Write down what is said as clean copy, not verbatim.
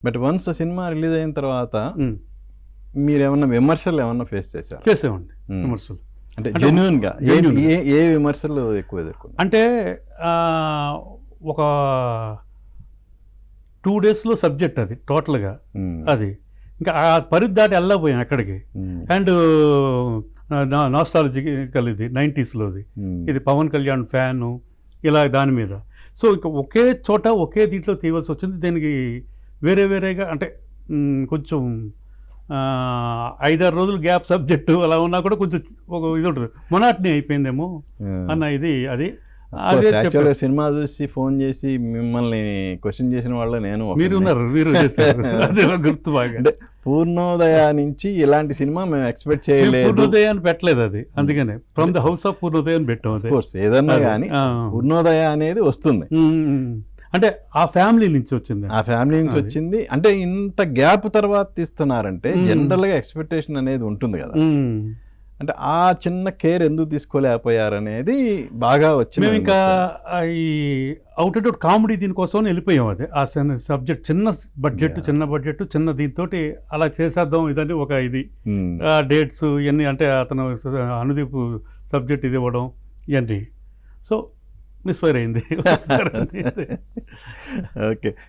But once cinema release అయిన తర్వాత మీరేమన్నా విమర్శలు ఏమన్నా ఫేస్ చేశారు? చేసేవాడిని విమర్శలు. అంటే జెన్యున్గా ఏ విమర్శలు ఎక్కువ ఎదుర్కొన్నారు? అంటే ఒక 2 daysలో సబ్జెక్ట్ అది టోటల్గా. అది ఇంకా ఆ పరిధి దాటి వెళ్ళకపోయాం ఎక్కడికి. అండ్ నాస్టాలజికల్ ఇది 90sలోది, ఇది పవన్ కళ్యాణ్ ఫ్యాను ఇలా దాని మీద. సో ఇక ఒకే చోట ఒకే దీంట్లో తీయవలసి వచ్చింది. దీనికి వేరే వేరేగా అంటే కొంచెం 5-6 రోజులు గ్యాప్ సబ్జెక్టు అలా ఉన్నా కూడా కొంచెం ఒక ఇది ఉంటుంది, మొనాటనీ అయిపోయిందేమో అన్న ఇది. అది యాక్చువల్గా సినిమా చూసి ఫోన్ చేసి మిమ్మల్ని క్వశ్చన్ చేసిన వాళ్ళు నేను. మీరు ఉన్నారు, మీరు గుర్తు బాగా. అంటే పూర్ణోదయ నుంచి ఇలాంటి సినిమా మేము ఎక్స్పెక్ట్ చేయలేదు. పూర్ణోదయాన్ని పెట్టలేదు అది, అందుకనే ఫ్రమ్ ద హౌస్ ఆఫ్ పూర్ణోదయాన్ని పెట్టాం. అది ఏదన్నా కానీ పూర్ణోదయ అనేది వస్తుంది అంటే ఆ ఫ్యామిలీ నుంచి వచ్చింది, ఆ ఫ్యామిలీ నుంచి వచ్చింది. అంటే ఇంత గ్యాప్ తర్వాత తీస్తున్నారంటే జనరల్ గా ఎక్స్పెక్టేషన్ అనేది ఉంటుంది కదా. అంటే ఆ చిన్న కేర్ ఎందుకు తీసుకోలేకపోయారనేది బాగా వచ్చింది. మేము ఇంకా ఈ అవుట్ అండ్ అవుట్ కామెడీ దీనికోసం వెళ్ళిపోయాం. అది ఆ సబ్జెక్ట్ చిన్న బడ్జెట్ చిన్న దీంతో అలా చేసేద్దాం ఇదని ఒక ఇది డేట్స్ ఇవన్నీ. అంటే అతను అనుదీప్ సబ్జెక్ట్ ఇది ఇవ్వడం ఇవన్నీ. సో మిస్ఫైర్ అయింది. ఓకే.